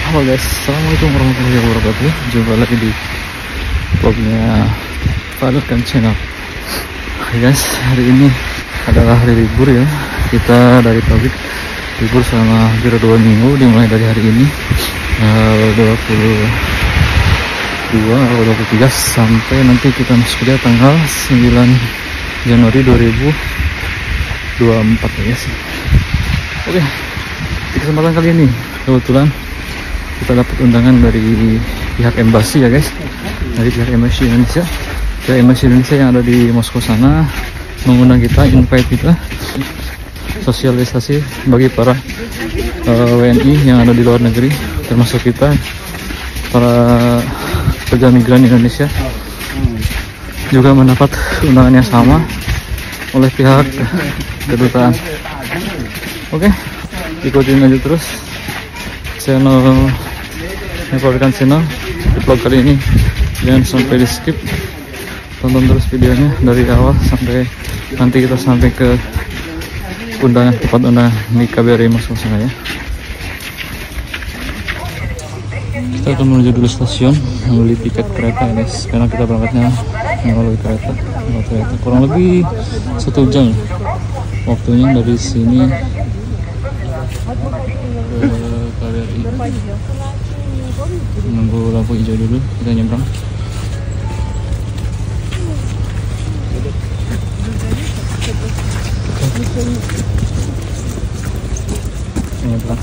Halo guys, assalamualaikum warahmatullahi wabarakatuh. Jumpa lagi di vlognya Fathercam Channel. Hai guys, hari ini adalah hari libur ya. Kita dari pagi libur selama hampir 2 minggu, dimulai dari hari ini 22 atau 23 sampai nanti kita masuk kerja tanggal 9 Januari 2024 ya guys. Oke, di kesempatan kali ini kebetulan kita dapat undangan dari pihak embassy ya guys, dari pihak embassy Indonesia. Pihak embassy Indonesia yang ada di Moskow sana mengundang kita, invite kita sosialisasi bagi para WNI yang ada di luar negeri, termasuk kita para pekerja migran Indonesia juga mendapat undangan yang sama oleh pihak kedutaan. Oke, ikutin aja terus channel Fathercam Channel. Di vlog kali ini jangan sampai di skip, tonton terus videonya dari awal sampai nanti kita sampai ke undangan, tempat undangan di KBRI Moskow sana ya. Kita akan menuju dulu stasiun membeli tiket kereta guys, karena kita berangkatnya melalui kereta, kurang lebih 1 jam waktunya dari sini ke KBRI. Menunggu lampu hijau dulu, kita nyebrang. Nyebrang.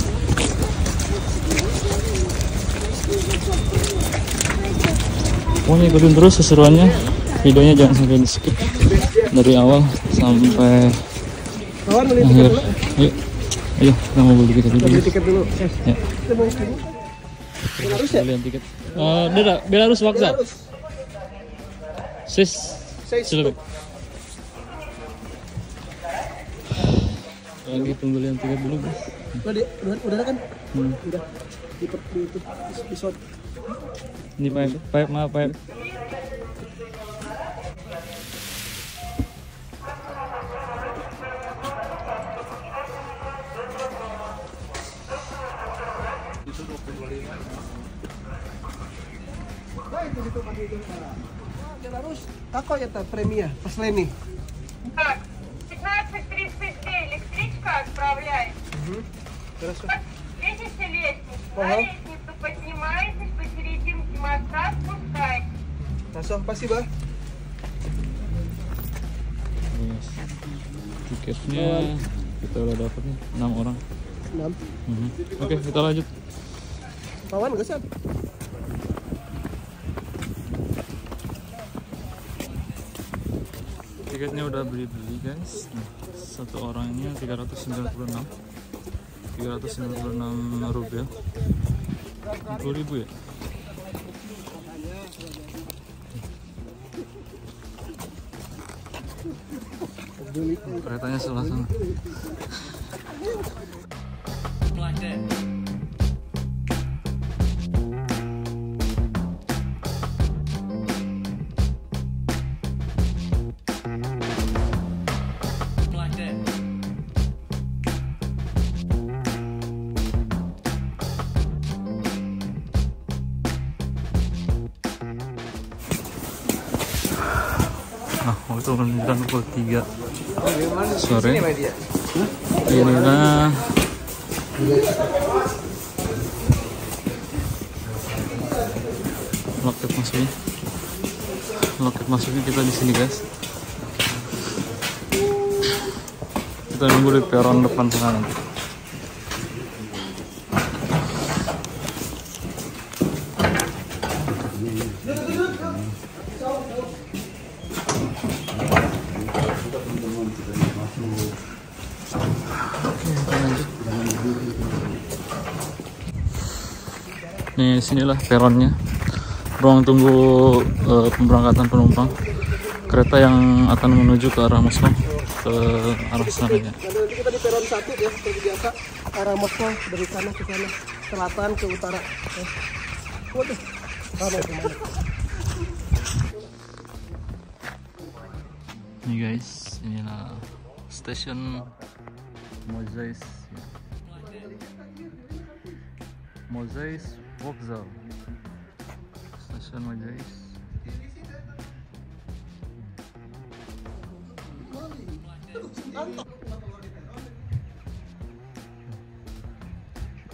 Pokoknya ikutin terus keseruannya, videonya jangan sampai di skip dari awal sampai akhir. Ayo, kita mau beli tiket dulu. Tiket dulu. Ya. Belian tiket. Belarus Vokzal. Silakan. Lagi pembelian tiket dulu guys. Udah kan? Udah. Di itu episode. Ini maaf. Belarus, какой это премия? Последний. Так, 15:32 электричка отправляет. Хорошо. Видите лестницу? Ага. На лестницу поднимаетесь, посерединке моста спускаетесь. Хорошо, спасибо. Yes. Tiketnya kita udah dapat nih 6 orang. 6. Oke, kita lanjut. Kawan gak sih? Tiketnya udah beli guys. Nah, satu orangnya 396 rupiah, 60.000 ya. Keretanya sebelah sana. Nah, waktu menunjukkan pukul 3 sore. Inilah loket masuknya kita di sini guys. Kita nunggu di peron depan sana nanti. Nih, sinilah peronnya, ruang tunggu pemberangkatan penumpang kereta yang akan menuju ke arah Moskow, ke arah sana ya. Nanti kita di peron 1 ya, seperti biasa, arah Moskow dari sana ke sana, selatan ke utara. Waduh, ramai kemana? Nih guys, inilah stasiun Mozais ya. Mozais Vokzal, stasiun Mozais.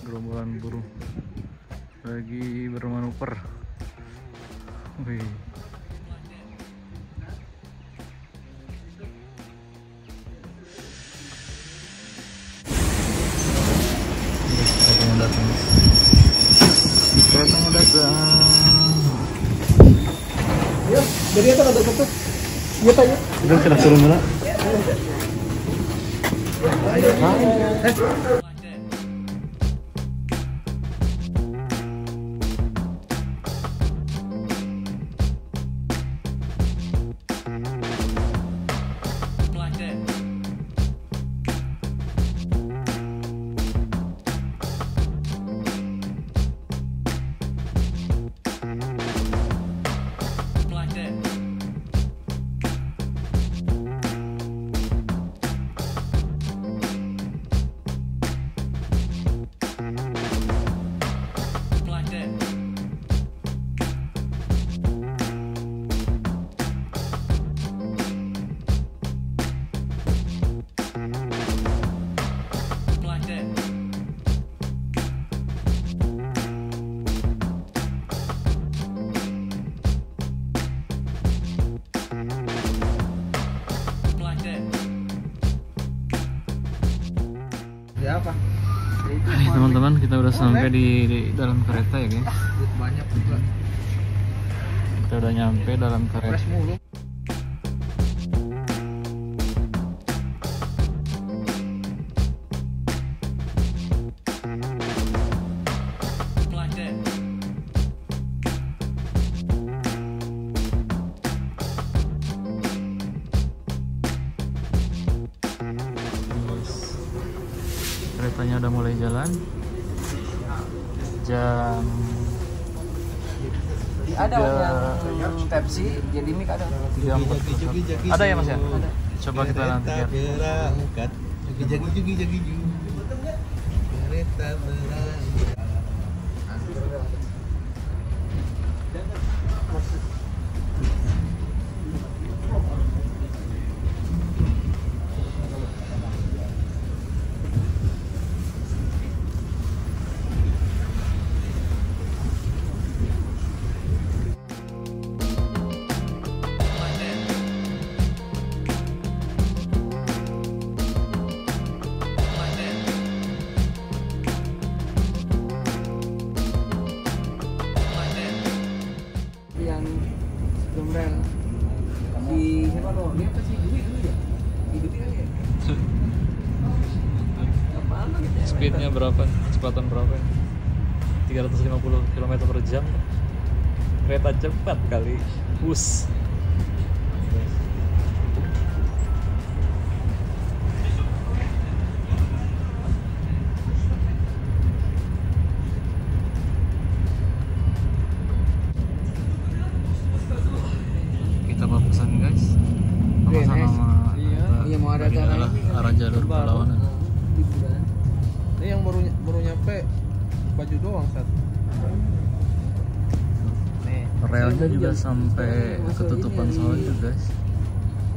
Gerombolan buruh lagi bermanuver. Wih. Keretanya datang. Ya, dari atas ada satu. Iya Pak ya. Udah sudah turun mana? Ya apa? Hai teman-teman, kita udah sampai di dalam kereta ya guys. Banyak juga. Kita udah nyampe dalam kereta. Mulu. Keretanya udah mulai jalan. Jam Ada yang Pepsi, jadi mic ada. 3:40. Ada ya Mas ya? Ada. Coba kita nanti lihat. Berangkat, jagi-jagi. Kereta berangkat. Yang jembrel si siapa loh? Dia apa sih Dwi ya? Dwi kali ya? Apaan gitu ya? Speednya berapa? Kecepatan berapa? 350 km per jam. Kereta cepat kali. Bus. Kita mau pesan guys. Sama-sama. Iya mau ada dari arah jalur Pahlawan. Ini yang baru nyampe baju doang Sat. Relnya juga sampai ketutupan salju guys.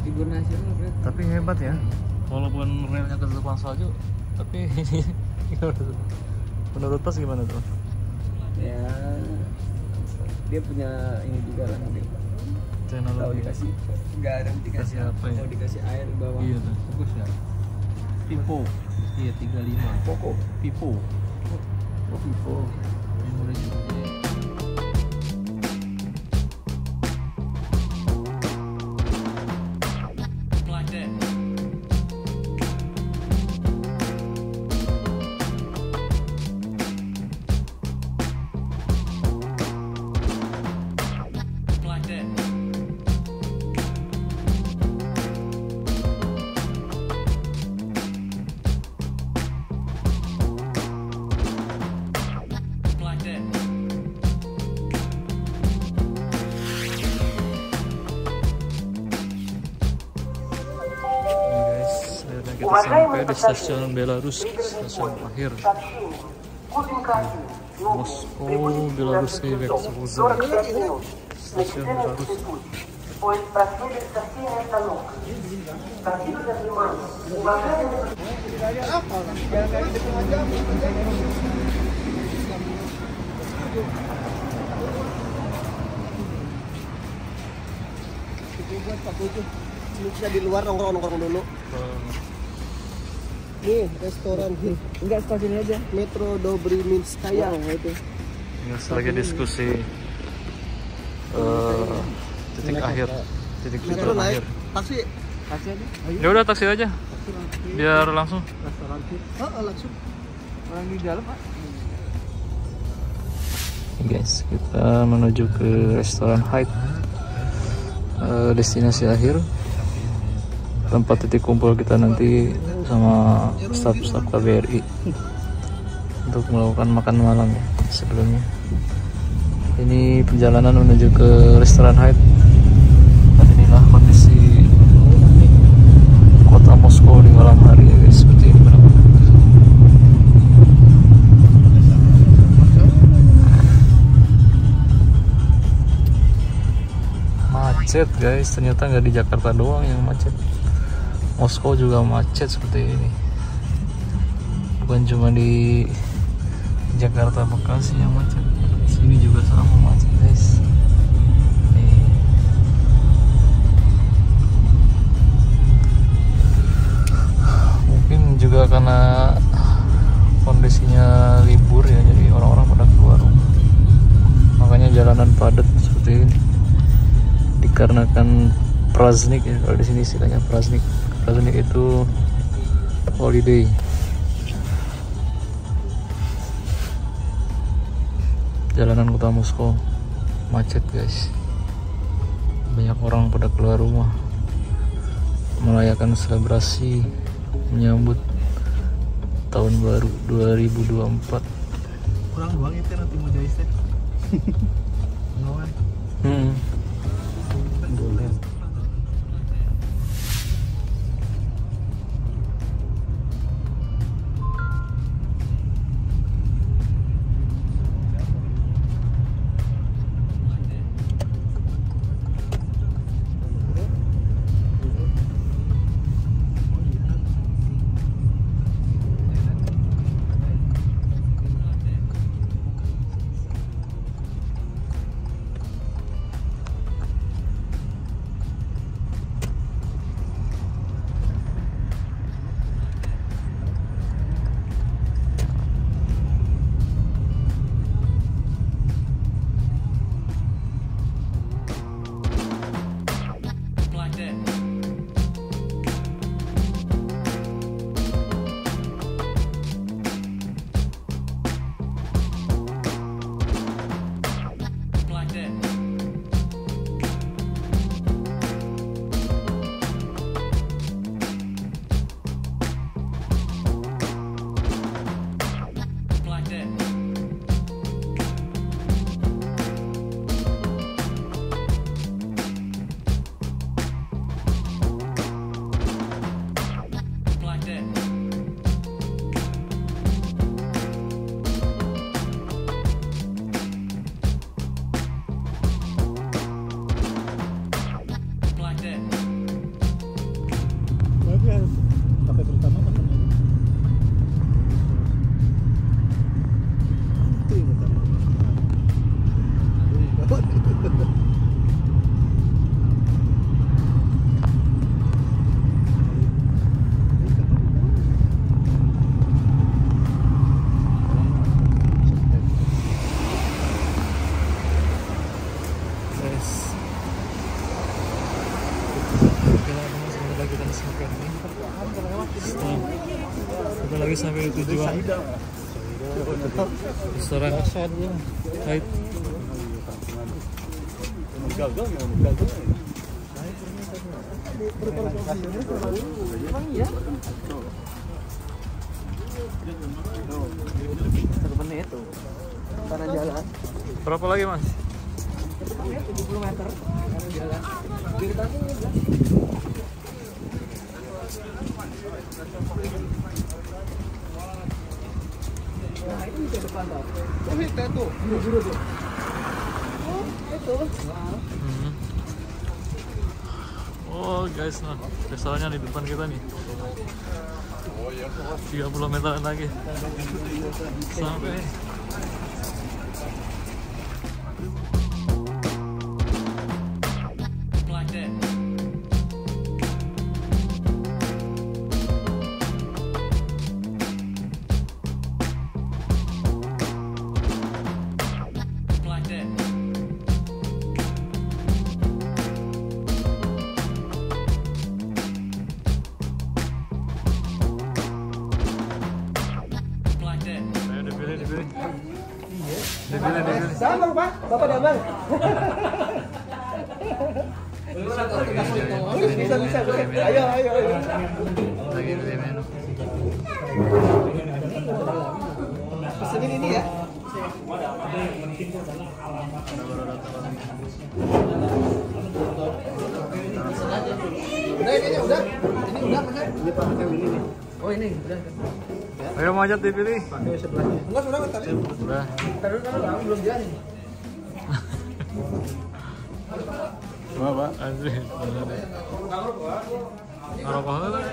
Libur nasional berarti. Tapi hebat ya, walaupun relnya ketutupan salju, tapi menurut Pas gimana tuh? Ya dia punya ini juga lah nanti. Kalau Teknologi. dikasih nggak ada Dikasih apa ya? Kalau dikasih air di bawah. Iya tuh. Bagus ya. Pipo. Iya 35. Poko. Pipo. Oh, Vivo. Memori juga. Kita sampai di stasiun Belarus, stasiun akhir. Moskow, Belarus, Vexoza, stasiun Belarus. Pois para aqueles que assim essa louca, para aquilo das irmãs, o bacana Ini kita di luar nongkrong dulu. Nih restoran sih. Enggak stasiun aja. Metro Dobryminskaya itu. Ini lagi diskusi titik akhir, titik tujuan akhir. Taksi. Taksi aja. Ya udah taksi aja, biar langsung. Restoran sih. Langsung. Orang di dalam Pak. Guys, kita menuju ke restoran Hyde, destinasi akhir, tempat titik kumpul kita nanti sama staf-staf KBRI untuk melakukan makan malam ya, sebelumnya. Ini perjalanan menuju ke restoran Hyde. Dan inilah kondisi kota Moskow di malam hari ya guys, seperti ini. Macet guys, ternyata nggak di Jakarta doang yang macet, Moskow juga macet seperti ini. Bukan cuma di Jakarta Bekasi yang macet, sini juga sama macet guys. Nih. Mungkin juga karena kondisinya libur ya, jadi orang-orang pada keluar rumah, makanya jalanan padat seperti ini. Dikarenakan praznik ya, kalau di sini istilahnya praznik. Praznik itu holiday. Jalanan kota Moskow macet guys, banyak orang pada keluar rumah merayakan selebrasi menyambut tahun baru 2024. Kurang buang itu nanti mau jadi set. Kita lagi sampai tujuan restoran Hyde. Berapa lagi mas? 70 meter jalan. Nah itu di depan tuh. Oh itu tuh, buru-buru tuh. Oh itu. Oh guys, nah restorannya di depan kita nih. 30 meter lagi sampai. Dipilih. Damang Pak, Bapak Damang. Bisa. Ayo. Lagi pilih menu. Pesenin ini ya. Udah kayaknya udah. Ini udah kan? Ini pakai ini nih. Oh ini udah. Ayo Majat dipilih. Pakai sebelahnya. Enggak sudah bentar. Udah. Taruh kamu belum jelasin. Pak. Asli. Ngerokok enggak?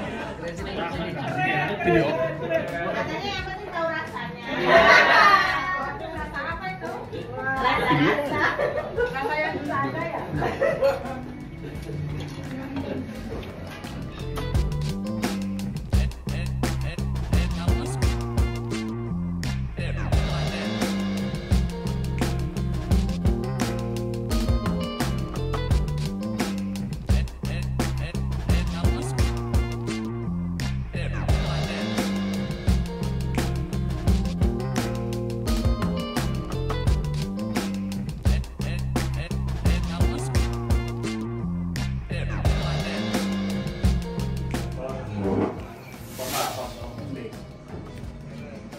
Video. Katanya yang penting tahu rasanya. Rasa apa itu? Rasa yang bisa ada ya?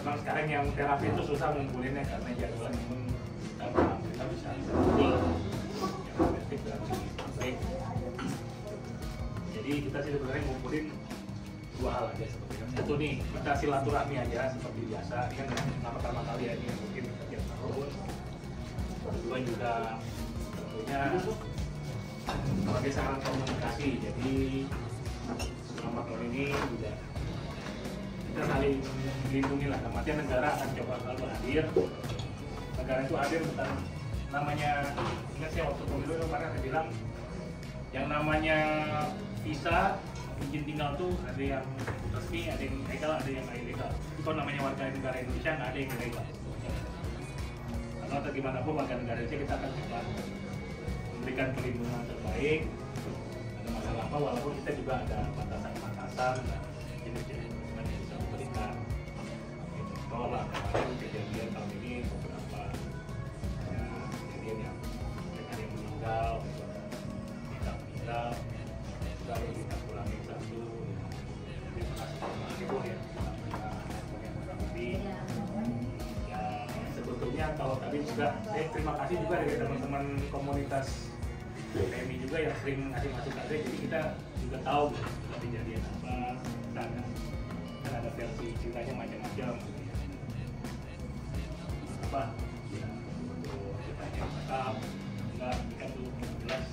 Memang sekarang yang terapi itu susah ngumpulinnya karena jadwalnya kita bisa baik. Jadi kita sih sebenarnya ngumpulin dua hal aja sebetulnya. Satu nih, kita silaturahmi aja seperti biasa. Ini kan yang pertama kali ya, ini mungkin setiap tahun. Kedua juga tentunya sebagai sarana komunikasi. Jadi selama tahun ini juga kita saling melindungi lah. Artinya negara akan coba selalu hadir. Negara itu hadir bukan namanya, ingat saya waktu pemilu kemarin saya bilang yang namanya visa izin tinggal tuh ada yang resmi, ada yang legal, ada yang nggak ilegal. Itu kalau namanya warga negara Indonesia nggak ada yang ilegal. Karena atau gimana pun warga negara Indonesia kita akan coba memberikan perlindungan terbaik. Ada masalah apa, walaupun kita juga ada batasan-batasan dan jenis-jenis yang bisa memberikan. Contoh lah kemarin kejadian tahun ini beberapa kejadian yang ada yang meninggal, kita meninggal, lalu kita kurangi satu, jadi itu ya ya sebetulnya kalau tadi juga saya terima kasih juga dari teman-teman komunitas PMI juga yang sering ngasih masukan saya, jadi kita juga tahu kejadian apa, kan ada versi ceritanya macam-macam apa ya, untuk ceritanya lengkap enggak, kita tuh jelas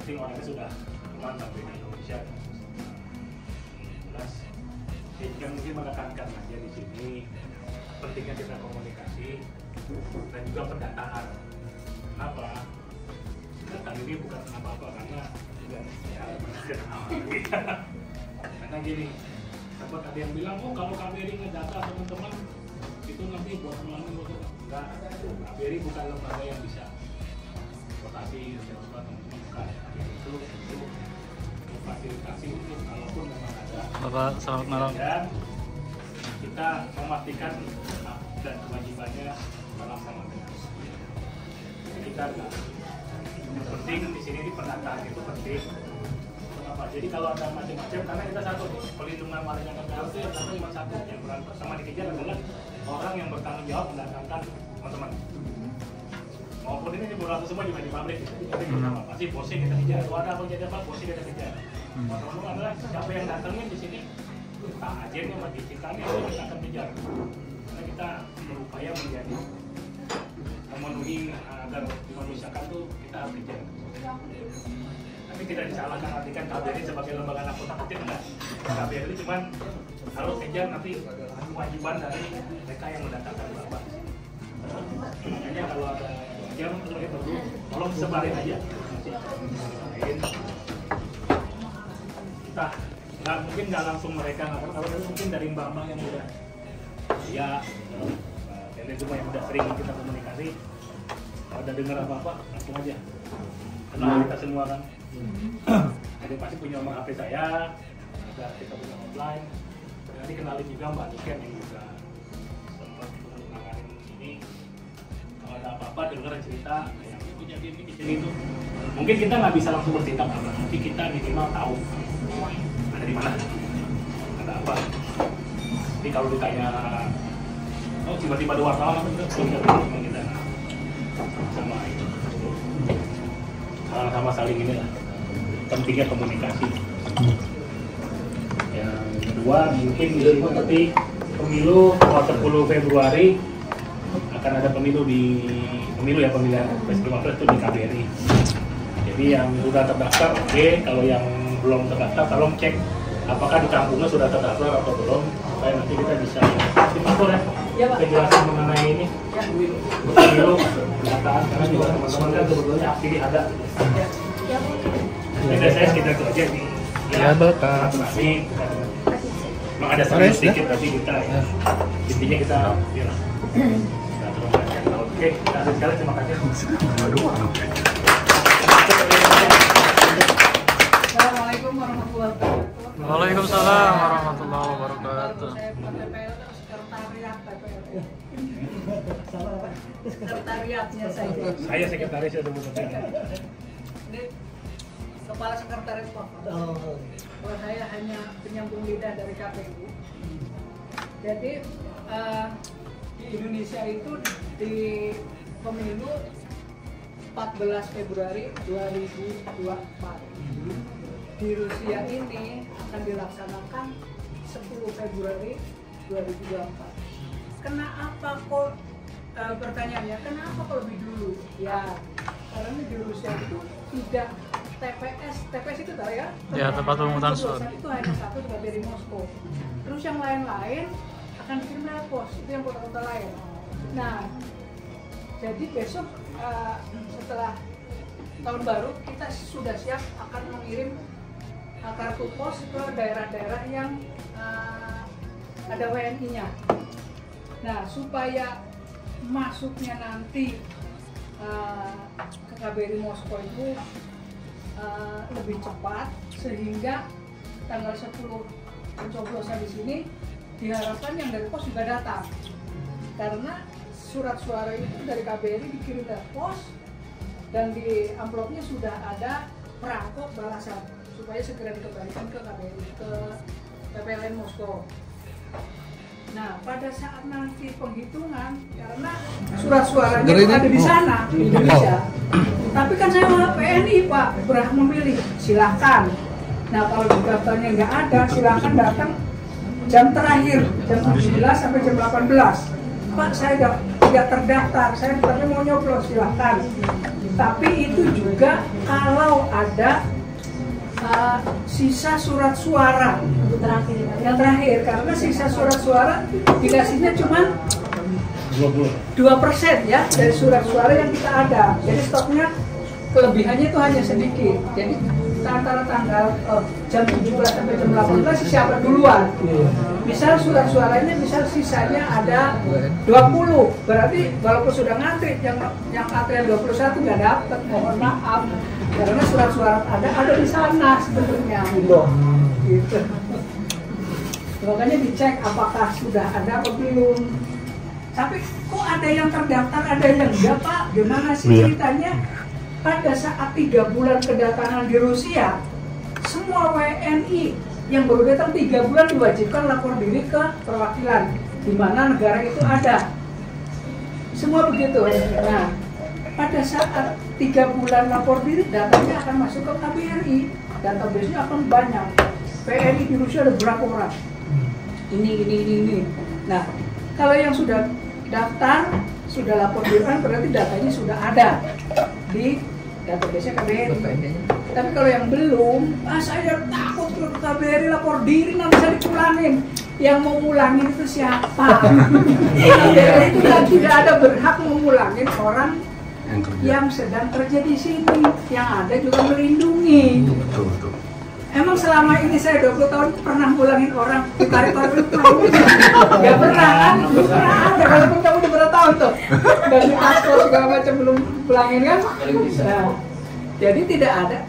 penting orangnya sudah kembali sampai di Indonesia jelas. Jadi kan mungkin menekankan aja di sini pentingnya kita komunikasi dan juga pendataan. Kenapa? Datang ini bukan apa-apa karena ya karena gini, sempat ada yang bilang, oh kalau KBRI ngedata teman-teman itu nanti buat melalui motor. Enggak, KBRI bukan lembaga yang bisa rotasi teman-teman bukan. Itu fasilitasi itu kalaupun memang ada. Bapak selamat malam. Dan kita memastikan hak dan kewajibannya dalam pengertian. Jadi kita enggak. Yang penting di sini di pendataan itu penting. Kenapa? Jadi kalau ada macam-macam, karena kita satu nih, pelindungan warga negara itu yang satu cuma satu, yang peran pertama dikejar adalah orang yang bertanggung jawab mendatangkan teman-teman. Maupun ini beberapa semua juga di pabrik, jadi kenapa? Pasti bosnya kita kejar. Kalau ada kejadian apa, bosnya kita kejar. Teman-teman adalah siapa yang datangin di sini, tak ajennya, majikannya kita akan kejar. Karena kita kita berupaya menjadi memenuhi agar dimanusiakan tuh kita harus kejar. Tapi tidak disalahkan artikan KBRI sebagai lembaga nakut-nakutin enggak. KBRI cuman harus kejar nanti kewajiban dari mereka yang mendatangkan Bapak. Makanya kalau ada yang perlu, tolong sebarin aja. Kita nggak langsung mereka, kalau mungkin dari mbak-mbak yang udah ya nenek rumah yang udah sering kita komunikasi, kalau udah dengar apa-apa langsung aja kenal kita semua kan. Jadi pasti punya nomor HP saya, ada kita punya offline. Nanti kenalin juga Mbak Niken yang juga sempat menangani ini. Kalau ada apa-apa dengar cerita yang punya di sini itu, mungkin kita nggak bisa langsung bertindak apa, tapi kita minimal tahu ada di mana, ada apa. Jadi kalau ditanya, oh tiba-tiba ada wartawan apa kita sama itu, sama saling inilah. Pentingnya komunikasi. Yang kedua mungkin nanti pemilu tanggal 10 Februari akan ada pemilu ya pemilihan Presiden itu di KBRI. Jadi yang sudah terdaftar oke, kalau yang belum terdaftar tolong cek apakah di kampungnya sudah terdaftar atau belum supaya nanti kita bisa diatur ya penjelasan mengenai ini pemilu pendataan karena juga teman-teman kan sebetulnya aktif ada. Jadi saya sekitar itu aja nih. Ya, Bapak. Memang ada serius sedikit tapi kita ya. Intinya kita ya. Oke, terima kasih. Terima kasih. Assalamualaikum warahmatullahi wabarakatuh. Waalaikumsalam warahmatullahi wabarakatuh. Saya PPL sekretariat PPL. Sekretariatnya saya. Saya sekretaris ya teman-teman. Ini kepala sekretariat Bapak. Kalau saya hanya penyambung lidah dari KPU. Jadi di Indonesia itu di pemilu 14 Februari 2024. Di Rusia ini akan dilaksanakan 10 Februari 2024. Kenapa kok pertanyaannya kenapa kok lebih dulu? Ya, karena di Rusia itu tidak TPS itu tahu ya? Ya, tempat pemungutan suara. Itu hanya satu dari Moskow. Terus yang lain-lain akan dikirim lewat pos, itu yang kota-kota lain. Nah, jadi besok setelah tahun baru kita sudah siap akan mengirim kartu pos ke daerah-daerah yang ada WNI-nya. Nah, supaya masuknya nanti ke KBRI Moskow itu lebih cepat sehingga tanggal 10 pencoblosan di sini diharapkan yang dari pos juga datang karena surat suara itu dari KBRI dikirim ke pos dan di amplopnya sudah ada perangkap balasan supaya segera dikembalikan ke KBRI ke PPLN Moskow. Nah, pada saat nanti penghitungan, karena surat suaranya ada di sana, di Indonesia. Tapi kan saya PNI, Pak, berhak memilih, silahkan. Nah, kalau di daftarnya nggak ada, silahkan datang jam terakhir, jam 17 sampai jam 18. Pak, saya tidak terdaftar, saya tapi mau nyoblos, silahkan. Tapi itu juga kalau ada sisa surat suara yang terakhir karena sisa surat suara dikasihnya cuma 2% ya dari surat suara yang kita ada, jadi stoknya kelebihannya itu hanya sedikit. Jadi antara tanggal jam 17 sampai jam 18 siapa duluan, misal surat suaranya misal sisanya ada 20, berarti walaupun sudah ngantri yang antrian 21 nggak dapat, mohon maaf karena surat suara ada di sana sebenarnya gitu. Makanya dicek apakah sudah ada atau belum. Tapi kok ada yang terdaftar ada yang enggak, Pak? Gimana sih ceritanya? Pada saat 3 bulan kedatangan di Rusia, semua WNI yang baru datang 3 bulan diwajibkan lapor diri ke perwakilan di mana negara itu ada. Semua begitu. Nah, pada saat 3 bulan lapor diri, datanya akan masuk ke KBRI. Database-nya akan banyak. PNI di Rusia ada berapa orang? Ini. Nah, Kalau yang sudah daftar, sudah lapor duluan, berarti datanya sudah ada di database KBRI. Tapi kalau yang belum, saya takut kalau ke KBRI lapor diri nanti saya dipulangin. Yang mau ngulangin itu siapa? KBRI itu tidak ada berhak memulangin orang yang sedang kerja di sini. Yang ada juga melindungi. Betul. Emang selama ini saya 20 tahun pernah pulangin orang ditarik-tarik pulang? Gak pernah kan? Gak pernah ada, walaupun kamu udah berapa tahun tuh dari paspor segala macam belum pulangin kan? Nah, jadi tidak ada,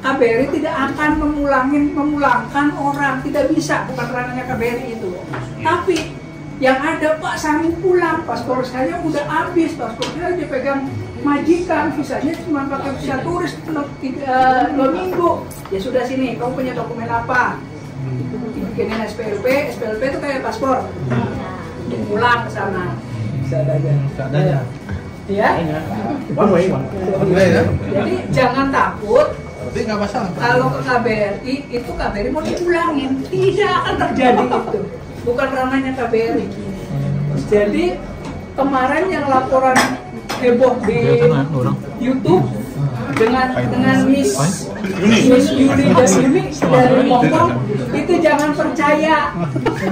KBRI tidak akan memulangkan orang, tidak bisa, bukan ranahnya KBRI itu. Tapi yang ada, Pak saya mau pulang, paspor saya udah habis, paspor saya dipegang majikan, visanya cuma pakai visa turis 2 minggu. Ya sudah sini, kamu punya dokumen apa? Bikinin SPLP itu kayak paspor. Pulang ke sana. Seadanya. Ya. Jadi jangan takut. Kalau ke KBRI itu KBRI mau dipulangin, tidak akan terjadi itu. Bukan ranahnya KBRI. Jadi kemarin yang laporan heboh di YouTube dengan Miss Yuli dan Yumi dari Hongkong, itu jangan percaya.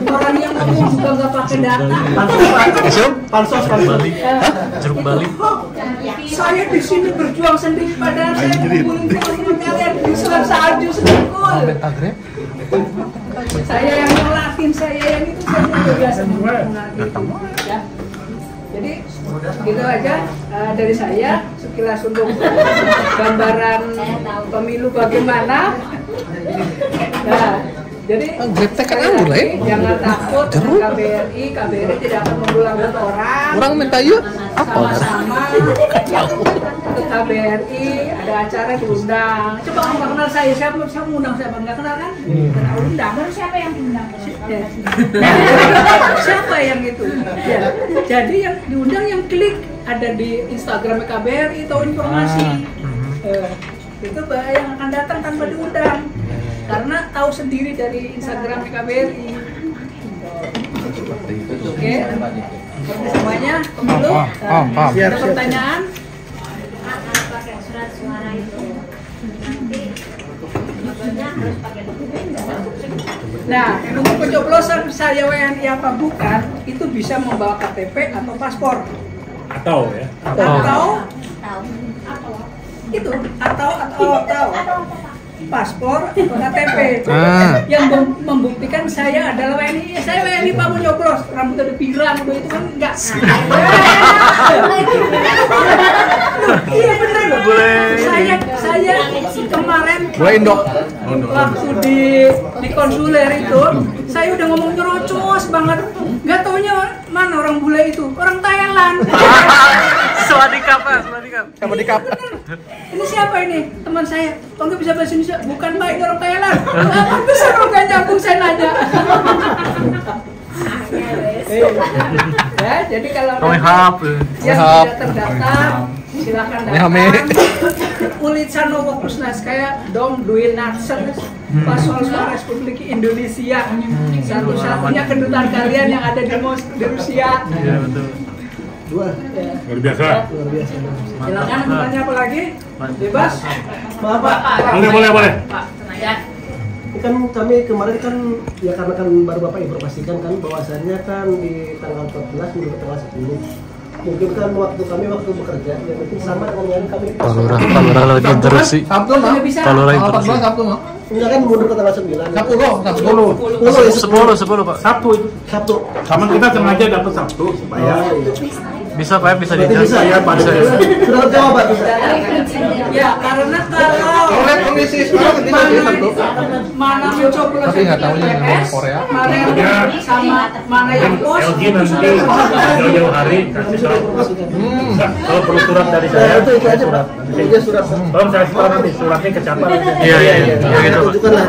Orang yang ngomong juga nggak pakai data. Pansos Jeruk Bali. Saya di sini berjuang sendiri, padahal saya ngumpulin teman-teman kalian di Selat Salju Senggol. Saya yang ngelatin, saya yang itu saya juga biasa ngelatin. Ya. Jadi gitu aja dari saya sekilas untuk gambaran pemilu bagaimana. Nah, jadi jangan takut KBRI tidak akan memulangkan orang. Orang minta yuk. Sama-sama ke KBRI ada acara diundang. Coba kamu nggak kenal saya, siapa undang siapa nggak kenal kan? Kenal undang. Baru siapa yang diundang? Siapa yang itu? Ya. Jadi yang diundang yang klik ada di Instagram KBRI tahu informasi. Itu yang akan datang tanpa diundang. Karena tahu sendiri dari Instagram KBRI. Oke. Semuanya pemilu. Ada pertanyaan? Pakai surat suara itu. Nanti harus pakai dokumen. Nah, untuk pencoblosan saya WNI apa bukan itu bisa membawa KTP atau paspor. Atau ya. Atau itu atau paspor atau KTP yang membuktikan saya adalah WNI. Saya WNI Pak mau nyoblos, rambut udah pirang, udah itu kan enggak. Iya benar. Saya kemarin waktu di konsuler itu saya udah ngomong nyerocos banget. Nggak taunya mana orang bule itu, orang Thailand. Swadikap. Ini siapa ini? Teman saya. Kok nggak bisa bahasa Indonesia? Bukan Pak, ini orang Thailand. Apa bisa kalau nggak nyambung saya nanya? Ya, jadi kalau yang tidak terdaftar silakan datang. Ulisan Fokusnas kayak dong duin naksen Pasol Republik Indonesia. Satu-satunya kedutaan kalian yang ada di Rusia. Iya betul. Luar biasa. Silakan bertanya apa lagi? Bebas. Maaf Pak. Boleh. Pak, Senayan. Kan kami kemarin kan ya karena kan baru Bapak informasikan kan bahwasannya kan di tanggal 14 menuju tanggal 10 mungkin kan waktu bekerja ya mungkin sama dengan yang kami Palura lagi interupsi. Sabtu mah. Palura interupsi. Sabtu mah. enggak kan mundur ke tanggal 9 Sabtu 10 Pak. Sabtu Sama kita sengaja dapat Sabtu supaya Bisa Pak, bisa berarti dicek. bisa ya Pak Bisa. sudah jawab Pak bisa Ya, karena kalau Oleh komisi sekarang ketika di Sabtu. mana mencoblos Tapi nggak tahu yang PPS, Korea. mana yang sama mana yang pos LG nanti jauh-jauh hari kasih surat. Kalau perlu surat dari ya saya, itu aja Pak itu surat tolong saya setor nanti suratnya kecatat. Iya. Gitu Pak. tunjukkan lah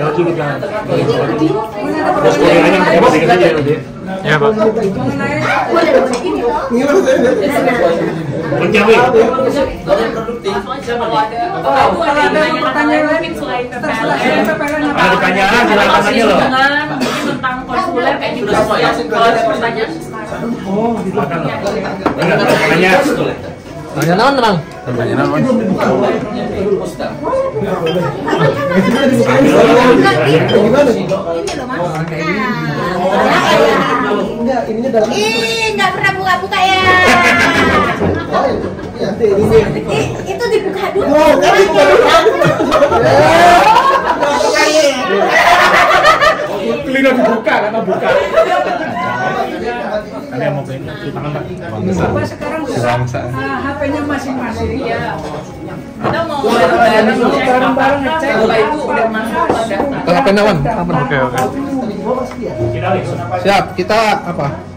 LG kita. Terus kuliahnya kita bikin aja LG. Ya, Pak. mengenai Gimana saya? Menjawab. kalau ada pertanyaan lain selain setelah PPLN, PPLN apa? Ada pertanyaan silakan aja loh. mungkin tentang konsuler kayak juga siap. Kalau ada pertanyaan Oh, silakan loh. Tanya. Tanya naon, Bang? Tanya naon? Gimana? Ini loh mas. Enggak, ininya dalam. Ih, nggak pernah buka-buka ya. Nanti ini. Itu dibuka dulu. Oh, kan dibuka dulu. Telinga dibuka, kata buka. Kalian mau pengen tangan Pak? Bapak sekarang HP-nya masing-masing. ya kita mau bareng-bareng ngecek apa itu udah masuk ke data. Kalau penawan. Oke. Kita lihat. Siap, kita apa?